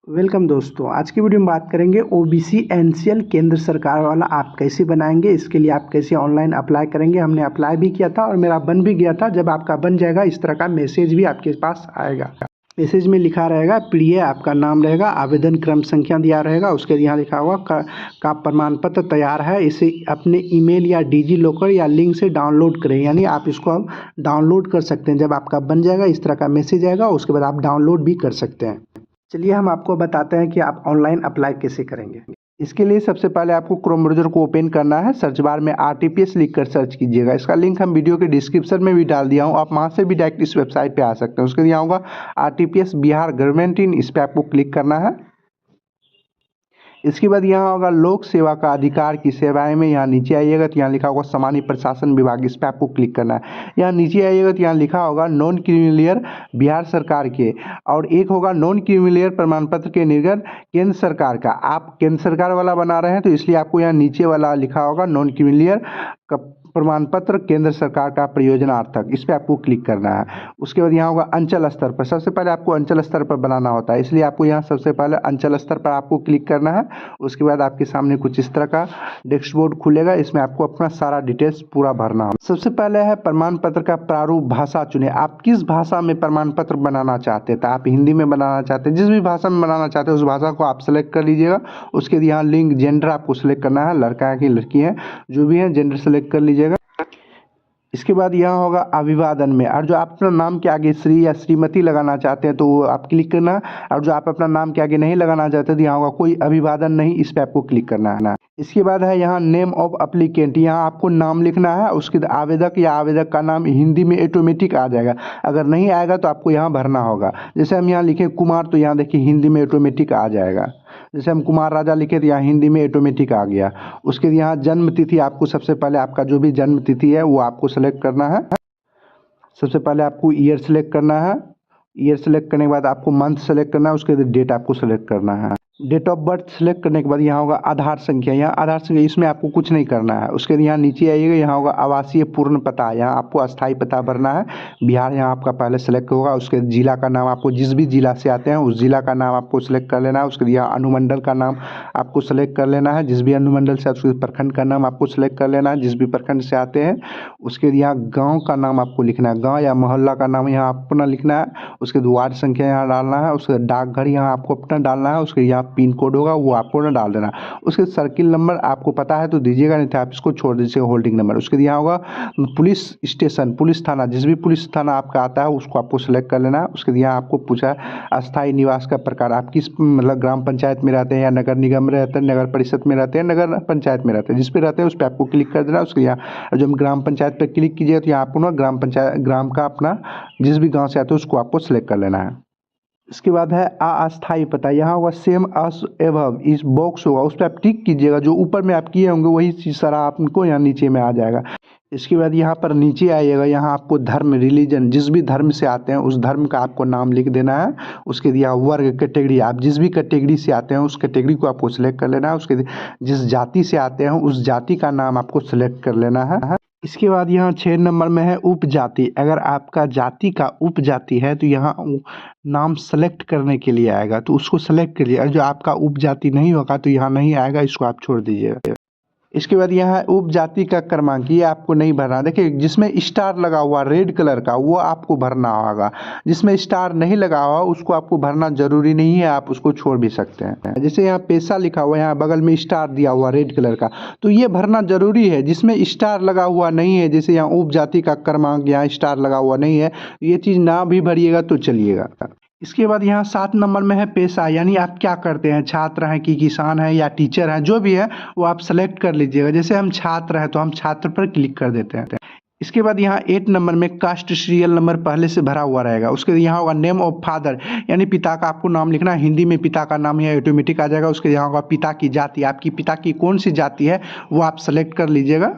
Welcome दोस्तों, आज की वीडियो में बात करेंगे ओबीसी एनसीएल केंद्र सरकार वाला आप कैसे बनाएंगे। इसके लिए आप कैसे ऑनलाइन अप्लाई करेंगे। हमने अप्लाई भी किया था और मेरा बन भी गया था। जब आपका बन जाएगा इस तरह का मैसेज भी आपके पास आएगा। मैसेज में लिखा रहेगा प्रिय, आपका नाम रहेगा, आवेदन क्रम संख्या दिया रहेगा, उसके यहाँ लिखा होगा का प्रमाण पत्र तैयार है, इसे अपने ईमेल या डिजी लॉकर या लिंक से डाउनलोड करें। यानी आप इसको अब डाउनलोड कर सकते हैं। जब आपका बन जाएगा इस तरह का मैसेज आएगा, उसके बाद आप डाउनलोड भी कर सकते हैं। चलिए हम आपको बताते हैं कि आप ऑनलाइन अप्लाई कैसे करेंगे। इसके लिए सबसे पहले आपको क्रोम ब्राउज़र को ओपन करना है। सर्च बार में RTPS लिखकर सर्च कीजिएगा। इसका लिंक हम वीडियो के डिस्क्रिप्शन में भी डाल दिया हूँ, आप वहाँ से भी डायरेक्ट इस वेबसाइट पे आ सकते हैं। उसके लिए यहाँ होगा RTPS बिहार गवर्नमेंट इन, इस पर आपको क्लिक करना है। इसके बाद यहाँ होगा लोक सेवा का अधिकार की सेवाएं में, यहाँ नीचे आइएगा तो यहाँ लिखा होगा सामान्य प्रशासन विभाग, इस पर आपको क्लिक करना है। यहाँ नीचे आइएगा तो यहाँ लिखा होगा नॉन क्रीमिलियर बिहार सरकार के, और एक होगा नॉन क्रीमिलियर प्रमाण पत्र के निर्गत केंद्र सरकार का। आप केंद्र सरकार वाला बना रहे हैं तो इसलिए आपको यहाँ नीचे वाला लिखा होगा नॉन क्रीमिलियर का प्रमाण पत्र केंद्र सरकार का प्रयोजनार्थक, इस पर आपको क्लिक करना है। उसके बाद यहाँ होगा अंचल स्तर पर, सबसे पहले आपको अंचल स्तर पर बनाना होता है, इसलिए आपको यहाँ सबसे पहले अंचल स्तर पर आपको क्लिक करना है। उसके बाद आपके सामने कुछ इस तरह का डैशबोर्ड खुलेगा, इसमें आपको अपना सारा डिटेल्स पूरा भरना होगा। सबसे पहले है प्रमाण पत्र का प्रारूप भाषा चुने, आप किस भाषा में प्रमाण पत्र बनाना चाहते हैं। तो आप हिंदी में बनाना चाहते हैं, जिस भी भाषा में बनाना चाहते हैं उस भाषा को आप सेलेक्ट कर लीजिएगा। उसके यहाँ लिंग जेंडर आपको सेलेक्ट करना है, लड़का है कि लड़की है, जो भी है जेंडर सेलेक्ट कर लीजिएगा। इसके बाद यहाँ होगा अभिवादन में, और जो आप अपना नाम के आगे श्री या श्रीमती लगाना चाहते हैं तो वो आप क्लिक करना है, और जो आप अपना नाम के आगे नहीं लगाना चाहते तो यहाँ होगा कोई अभिवादन नहीं, इस पर आपको क्लिक करना है ना। इसके बाद है यहाँ नेम ऑफ अप्लीकेंट, यहाँ आपको नाम लिखना है। उसके बाद आवेदक या आवेदक का नाम हिंदी में ऑटोमेटिक आ जाएगा, अगर नहीं आएगा तो आपको यहाँ भरना होगा। जैसे हम यहाँ लिखें कुमार तो यहाँ देखिए हिंदी में ऑटोमेटिक आ जाएगा। जैसे हम कुमार राजा लिखे तो यहाँ हिंदी में ऑटोमेटिक आ गया। उसके यहाँ जन्म तिथि, आपको सबसे पहले आपका जो भी जन्म तिथि है वो आपको सेलेक्ट करना है। सबसे पहले आपको ईयर सेलेक्ट करना है। ईयर सेलेक्ट करने के बाद आपको मंथ सेलेक्ट करना है। उसके बाद डेट आपको सेलेक्ट करना है। डेट ऑफ बर्थ सेलेक्ट करने के बाद यहाँ होगा आधार संख्या, यहाँ आधार संख्या इसमें आपको कुछ नहीं करना है। उसके यहाँ नीचे आइएगा, यहाँ होगा आवासीय पूर्ण पता, यहाँ आपको अस्थायी पता भरना है। बिहार यहाँ आपका पहले सेलेक्ट होगा। उसके जिला का नाम, आपको जिस भी जिला से आते हैं उस जिला का नाम आपको सेलेक्ट कर लेना है। उसके यहाँ अनुमंडल का नाम आपको सेलेक्ट कर लेना है, जिस भी अनुमंडल से उसके प्रखंड का नाम आपको सेलेक्ट कर लेना है, जिस भी प्रखंड से आते हैं। उसके यहाँ गाँव का नाम आपको लिखना है, गाँव या मोहल्ला का नाम यहाँ अपना लिखना है। उसके वार्ड संख्या यहाँ डालना है। उसके डाकघर यहाँ आपको अपना डालना है। उसके यहाँ पिन कोड होगा वो आपको ना डाल देना। उसके सर्किल नंबर आपको पता है तो दीजिएगा, नहीं तो आप इसको छोड़ दीजिएगा होल्डिंग नंबर। उसके यहाँ होगा पुलिस स्टेशन, पुलिस थाना, जिस भी पुलिस थाना आपका आता है उसको आपको सेलेक्ट कर लेना है। उसके यहाँ आपको पूछा अस्थायी निवास का प्रकार, आप किस मतलब ग्राम पंचायत में रहते हैं या नगर निगम में रहते हैं, नगर परिषद में रहते हैं, नगर पंचायत में रहते हैं, जिस पे रहते हैं उस पर आपको क्लिक कर देना। उसके यहाँ जब ग्राम पंचायत पर क्लिक कीजिएगा तो यहाँ आपको ना ग्राम पंचायत, ग्राम का अपना जिस भी गाँव से आते हैं उसको आपको सेलेक्ट कर लेना है। इसके बाद है अस्थायी पता, यहाँ होगा सेम अस एवव, इस बॉक्स होगा उस पर आप टिक कीजिएगा। जो ऊपर में आप किए होंगे वही चीज़ सारा आपको यहाँ नीचे में आ जाएगा। इसके बाद यहाँ पर नीचे आइएगा, यहाँ आपको धर्म, रिलीजन, जिस भी धर्म से आते हैं उस धर्म का आपको नाम लिख देना है। उसके दिया वर्ग, कैटेगरी, आप जिस भी कैटेगरी से आते हैं उस कैटेगरी को आपको सिलेक्ट कर लेना है। उसके जिस जाति से आते हैं उस जाति का नाम आपको सिलेक्ट कर लेना है। इसके बाद यहाँ 6 नंबर में है उपजाति, अगर आपका जाति का उपजाति है तो यहाँ नाम सेलेक्ट करने के लिए आएगा तो उसको सेलेक्ट करिए, और जो आपका उपजाति नहीं होगा तो यहाँ नहीं आएगा, इसको आप छोड़ दीजिएगा। इसके बाद यहाँ उपजाति का क्रमांक, ये आपको नहीं भरना। देखिए जिसमें स्टार लगा हुआ रेड कलर का वो आपको भरना होगा, जिसमें स्टार नहीं लगा हुआ उसको आपको भरना जरूरी नहीं है, आप उसको छोड़ भी सकते हैं। जैसे यहाँ पेशा लिखा हुआ है, यहाँ बगल में स्टार दिया हुआ रेड कलर का, तो ये भरना जरूरी है। जिसमें स्टार लगा हुआ नहीं है, जैसे यहाँ उपजाति का क्रमांक यहाँ स्टार लगा हुआ नहीं है, ये चीज़ ना भी भरिएगा तो चलिएगा। इसके बाद यहाँ 7 नंबर में है पेशा, यानी आप क्या करते हैं, छात्र हैं कि किसान हैं या टीचर हैं, जो भी है वो आप सेलेक्ट कर लीजिएगा। जैसे हम छात्र हैं तो हम छात्र पर क्लिक कर देते हैं। इसके बाद यहाँ 8 नंबर में कास्ट सीरियल नंबर पहले से भरा हुआ रहेगा। उसके यहाँ होगा नेम ऑफ फादर, यानी पिता का आपको नाम लिखना है। हिंदी में पिता का नाम यहाँ ऑटोमेटिक आ जाएगा। उसके यहाँ होगा पिता की जाति, आपकी पिता की कौन सी जाति है वो आप सेलेक्ट कर लीजिएगा।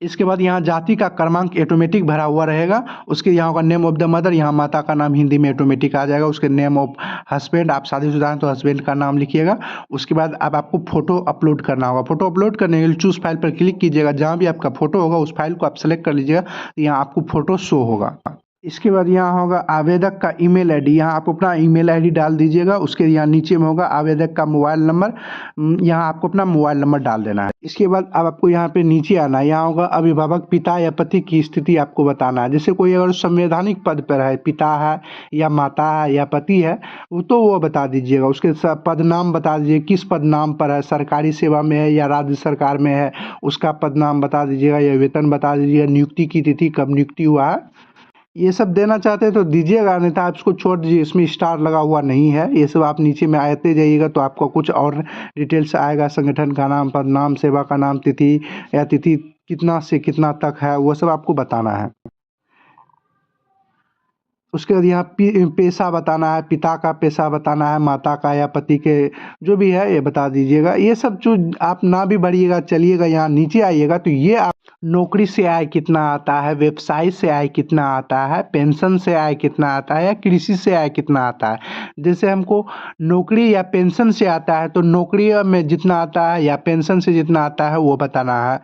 इसके बाद यहाँ जाति का क्रमांक ऑटोमेटिक भरा हुआ रहेगा। उसके यहाँ होगा नेम ऑफ द मदर, यहाँ माता का नाम हिंदी में ऑटोमेटिक आ जाएगा। उसके नेम ऑफ हस्बैंड, आप शादीशुदा हैं तो हस्बैंड का नाम लिखिएगा। उसके बाद अब आपको फोटो अपलोड करना होगा। फोटो अपलोड करने के लिए चूज फाइल पर क्लिक कीजिएगा, जहाँ भी आपका फोटो होगा उस फाइल को आप सेलेक्ट कर लीजिएगा, यहाँ आपको फोटो शो होगा। इसके बाद यहाँ होगा आवेदक का ईमेल आईडी, यहाँ आप अपना ईमेल आईडी डाल दीजिएगा। उसके यहाँ नीचे में होगा आवेदक का मोबाइल नंबर, यहाँ आपको अपना मोबाइल नंबर डाल देना है। इसके बाद अब आपको यहाँ पे नीचे आना है, यहाँ होगा अभिभावक पिता या पति की स्थिति आपको बताना है। जैसे कोई अगर संवैधानिक पद पर है, पिता है या माता है या पति है, तो वो बता दीजिएगा। उसके पद नाम बता दीजिए, किस पद नाम पर है, सरकारी सेवा में है या राज्य सरकार में है, उसका पद नाम बता दीजिएगा या वेतन बता दीजिएगा, नियुक्ति की तिथि कब नियुक्ति हुआ है, ये सब देना चाहते हैं तो दीजिएगा, नहीं तो आप इसको छोड़ दीजिए, इसमें स्टार लगा हुआ नहीं है। ये सब आप नीचे में आते जाइएगा तो आपको कुछ और डिटेल्स आएगा, संगठन का नाम, पद नाम, सेवा का नाम, तिथि या तिथि कितना से कितना तक है, वो सब आपको बताना है। उसके बाद यहाँ पेशा बताना है, पिता का पेशा बताना है, माता का या पति के जो भी है ये बता दीजिएगा। ये सब जो आप ना भी भरिएगा चलिएगा, यहाँ नीचे आइएगा तो ये आप नौकरी से आय कितना आता है, व्यवसाय से आय कितना आता है, पेंशन से आय कितना आता है या कृषि से आय कितना आता है। जैसे हमको नौकरी या पेंशन से आता है तो नौकरी में जितना आता है या पेंशन से जितना आता है वो बताना है।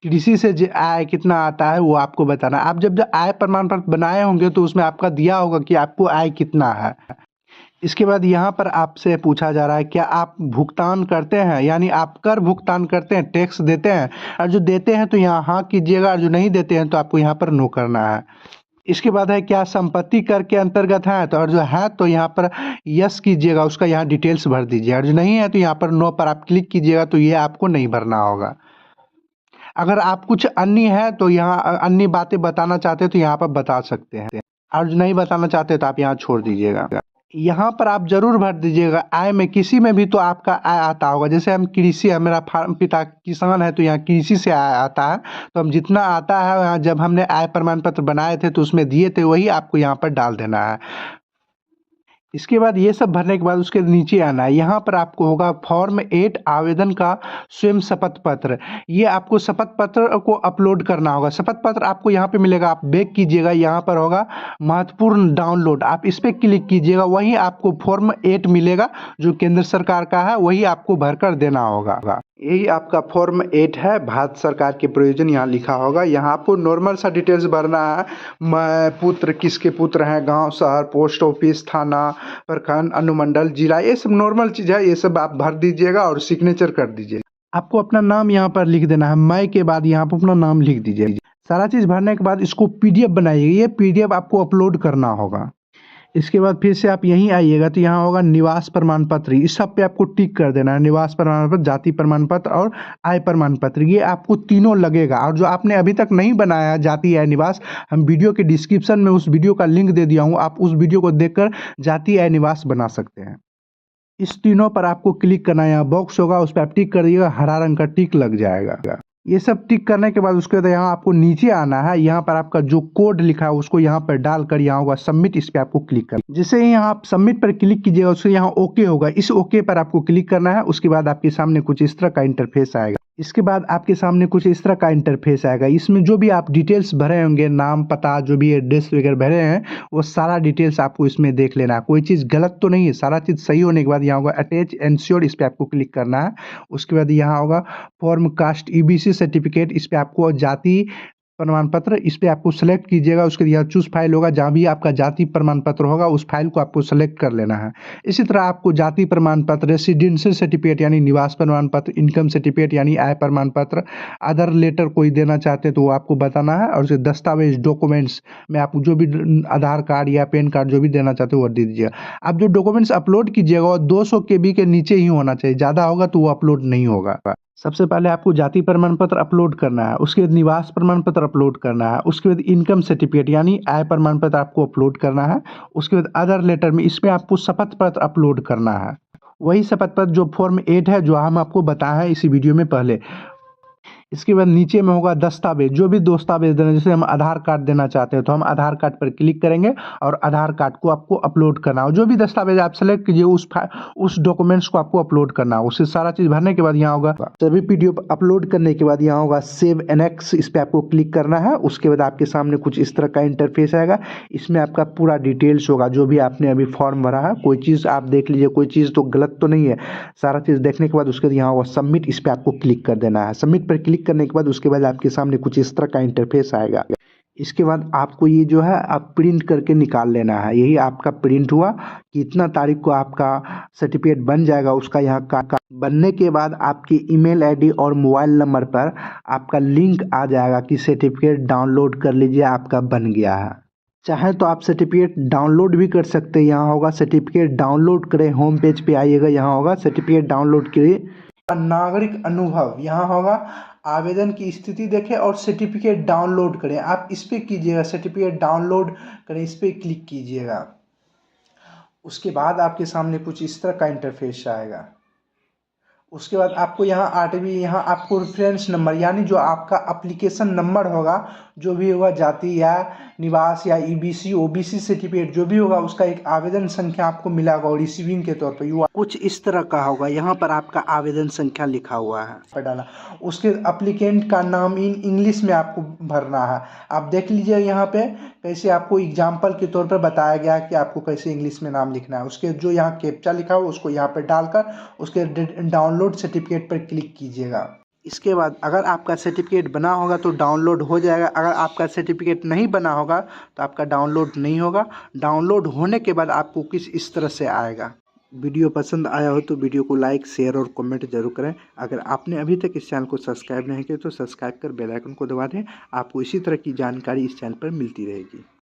कृषि से आय कितना आता है वो आपको बताना है। आप जब आय प्रमाण पत्र बनाए होंगे तो उसमें आपका दिया होगा कि आपको आय कितना है। इसके बाद यहाँ पर आपसे पूछा जा रहा है क्या आप भुगतान करते हैं, यानी आप कर भुगतान करते हैं, टैक्स देते हैं। और जो देते हैं तो यहाँ हाँ कीजिएगा, और जो नहीं देते हैं तो आपको यहाँ पर नो करना है। इसके बाद है क्या संपत्ति कर के अंतर्गत है, तो और जो है तो यहाँ पर यस कीजिएगा, उसका यहाँ डिटेल्स भर दीजिए। और जो नहीं है तो यहाँ पर नो पर आप क्लिक कीजिएगा, तो ये आपको नहीं भरना होगा। अगर आप कुछ अन्य है तो यहाँ अन्य बातें बताना चाहते हैं तो यहाँ पर बता सकते हैं, और जो नहीं बताना चाहते तो आप यहाँ छोड़ दीजिएगा। यहाँ पर आप जरूर भर दीजिएगा आय में, किसी में भी तो आपका आय आता होगा। जैसे हम कृषि है, मेरा पिता किसान है तो यहाँ कृषि से आय आता है, तो हम जितना आता है यहाँ जब हमने आय प्रमाण पत्र बनाए थे तो उसमें दिए थे, वही आपको यहाँ पर डाल देना है। इसके बाद ये सब भरने के बाद उसके नीचे आना है, यहाँ पर आपको होगा फॉर्म 8 आवेदन का स्वयं शपथ पत्र। ये आपको शपथ पत्र को अपलोड करना होगा। शपथ पत्र आपको यहाँ पे मिलेगा, आप बैक कीजिएगा, यहाँ पर होगा महत्वपूर्ण डाउनलोड, आप इस पर क्लिक कीजिएगा। वहीं आपको फॉर्म 8 मिलेगा जो केंद्र सरकार का है, वही आपको भरकर देना होगा। यही आपका फॉर्म 8 है, भारत सरकार के प्रयोजन यहाँ लिखा होगा। यहाँ आपको नॉर्मल सा डिटेल्स भरना है, मैं पुत्र किसके पुत्र हैं, गांव, शहर, पोस्ट ऑफिस, थाना, प्रखंड, अनुमंडल, जिला, ये सब नॉर्मल चीज़ है, ये सब आप भर दीजिएगा और सिग्नेचर कर दीजिए। आपको अपना नाम यहाँ पर लिख देना है, मैं के बाद यहाँ पर अपना नाम लिख दीजिए। सारा चीज़ भरने के बाद इसको PDF बनाइएगा, ये PDF आपको अपलोड करना होगा। इसके बाद फिर से आप यहीं आइएगा तो यहाँ होगा निवास प्रमाण पत्र, इस सब पे आपको टिक कर देना है। निवास प्रमाण पत्र, जाति प्रमाण पत्र और आय प्रमाण पत्र, ये आपको तीनों लगेगा। और जो आपने अभी तक नहीं बनाया है जाति आय निवास, हम वीडियो के डिस्क्रिप्शन में उस वीडियो का लिंक दे दिया हूँ, आप उस वीडियो को देखकर जाति आय निवास बना सकते हैं। इस तीनों पर आपको क्लिक करना है, यहाँ बॉक्स होगा उस पर आप टिक कर दीजिएगा, हरा रंग का टिक लग जाएगा। ये सब टिक करने के बाद उसके बाद यहाँ आपको नीचे आना है, यहाँ पर आपका जो कोड लिखा है उसको यहाँ पर डालकर यहाँ होगा सबमिट, इस पर आपको क्लिक करना है। जैसे ही यहाँ आप सबमिट पर क्लिक कीजिएगा उससे यहाँ ओके होगा, इस ओके पर आपको क्लिक करना है। उसके बाद आपके सामने कुछ इस तरह का इंटरफेस आएगा। इसके बाद आपके सामने कुछ इस तरह का इंटरफेस आएगा, इसमें जो भी आप डिटेल्स भरे होंगे, नाम, पता, जो भी एड्रेस वगैरह भरे हैं, वो सारा डिटेल्स आपको इसमें देख लेना है। कोई चीज़ गलत तो नहीं है, सारा चीज़ सही होने के बाद यहाँ होगा अटैच एंश्योर, इस पर आपको क्लिक करना है। उसके बाद यहाँ होगा फॉर्म कास्ट EBC सर्टिफिकेट, इस पर आपको जाति प्रमाण पत्र, इस पर आपको सेलेक्ट कीजिएगा। उसके बाद यहाँ चूज फाइल होगा, जहाँ भी आपका जाति प्रमाण पत्र होगा उस फाइल को आपको सेलेक्ट कर लेना है। इसी तरह आपको जाति प्रमाण पत्र, रेसिडेंशियल सर्टिफिकेट यानी निवास प्रमाण पत्र, इनकम सर्टिफिकेट यानी आय प्रमाण पत्र, अदर लेटर कोई देना चाहते हैं तो वो आपको बताना है। और उसे दस्तावेज डॉक्यूमेंट्स में आप जो भी आधार कार्ड या पैन कार्ड जो भी देना चाहते हो वो दे दीजिएगा। आप जो डॉक्यूमेंट्स अपलोड कीजिएगा वो 200 KB के नीचे ही होना चाहिए, ज़्यादा होगा तो वो अपलोड नहीं होगा। सबसे पहले आपको जाति प्रमाण पत्र अपलोड करना है, उसके बाद निवास प्रमाण पत्र अपलोड करना है, उसके बाद इनकम सर्टिफिकेट यानी आय प्रमाण पत्र आपको अपलोड करना है। उसके बाद अदर लेटर में इसमें आपको शपथ पत्र अपलोड करना है, वही शपथ पत्र जो फॉर्म 8 है, जो हम आपको बताया है इसी वीडियो में पहले। इसके बाद नीचे में होगा दस्तावेज, जो भी दस्तावेज देना, जैसे हम आधार कार्ड देना चाहते हैं तो हम आधार कार्ड पर क्लिक करेंगे और आधार कार्ड को आपको अपलोड करना हो। जो भी दस्तावेज आप सेलेक्ट कीजिए उस डॉक्यूमेंट्स को आपको अपलोड करना हो। उससे सारा चीज़ भरने के बाद यहाँ होगा सभी PDF अपलोड करने के बाद यहाँ होगा सेव एनेक्स, इस पर आपको क्लिक करना है। उसके बाद आपके सामने कुछ इस तरह का इंटरफेस आएगा, इसमें आपका पूरा डिटेल्स होगा, जो भी आपने अभी फॉर्म भरा है। कोई चीज़ आप देख लीजिए, कोई चीज़ तो गलत तो नहीं है। सारा चीज़ देखने के बाद उसके बाद यहाँ होगा सबमिट, इस पर आपको क्लिक कर देना है। सबमिट पर क्लिक करने के बाद उसके बाद आपके सामने कुछ इस तरह का इंटरफेस आएगा। इसके बाद आपको ये जो है आप प्रिंट करके निकाल लेना है। यही आपका प्रिंट हुआ कि इतना तारीख को आपका सर्टिफिकेट बन जाएगा। उसका यहाँ का बनने के बाद आपकी ईमेल आईडी और मोबाइल नंबर पर आपका लिंक आ जाएगा कि सर्टिफिकेट डाउनलोड कर लीजिए, आपका बन गया है। चाहे तो आप सर्टिफिकेट डाउनलोड भी कर सकते हैं। यहाँ होगा सर्टिफिकेट डाउनलोड करें, होम पेज पे आइएगा, यहाँ होगा सर्टिफिकेट डाउनलोड करिए। नागरिक अनुभव यहाँ होगा, आवेदन की स्थिति देखें और सर्टिफिकेट डाउनलोड करें। आप इस पर कीजिएगा, सर्टिफिकेट डाउनलोड करें, इस पर क्लिक कीजिएगा। उसके बाद आपके सामने कुछ इस तरह का इंटरफेस आएगा। उसके बाद आपको यहाँ आठवीं, यहाँ आपको रेफरेंस नंबर यानी जो आपका एप्लीकेशन नंबर होगा, जो भी होगा, जाति या निवास या ईबीसी ओबीसी सर्टिफिकेट जो भी होगा, उसका एक आवेदन संख्या आपको मिला होगा और रिसीविंग के तौर पर युवा कुछ इस तरह का होगा। यहाँ पर आपका आवेदन संख्या लिखा हुआ है पर डाला। उसके एप्लीकेंट का नाम इन इंग्लिश में आपको भरना है। आप देख लीजिए यहाँ पे कैसे आपको एग्जाम्पल के तौर पर बताया गया कि आपको कैसे इंग्लिश में नाम लिखना है। उसके जो यहाँ कैप्चा लिखा हुआ उसको यहाँ पर डालकर उसके डाउनलोड सर्टिफिकेट पर क्लिक कीजिएगा। इसके बाद अगर आपका सर्टिफिकेट बना होगा तो डाउनलोड हो जाएगा। अगर आपका सर्टिफिकेट नहीं बना होगा तो आपका डाउनलोड नहीं होगा। डाउनलोड होने के बाद आपको किस इस तरह से आएगा। वीडियो पसंद आया हो तो वीडियो को लाइक शेयर और कमेंट जरूर करें। अगर आपने अभी तक इस चैनल को सब्सक्राइब नहीं किया तो सब्सक्राइब कर बेल आइकन को दबा दें। आपको इसी तरह की जानकारी इस चैनल पर मिलती रहेगी।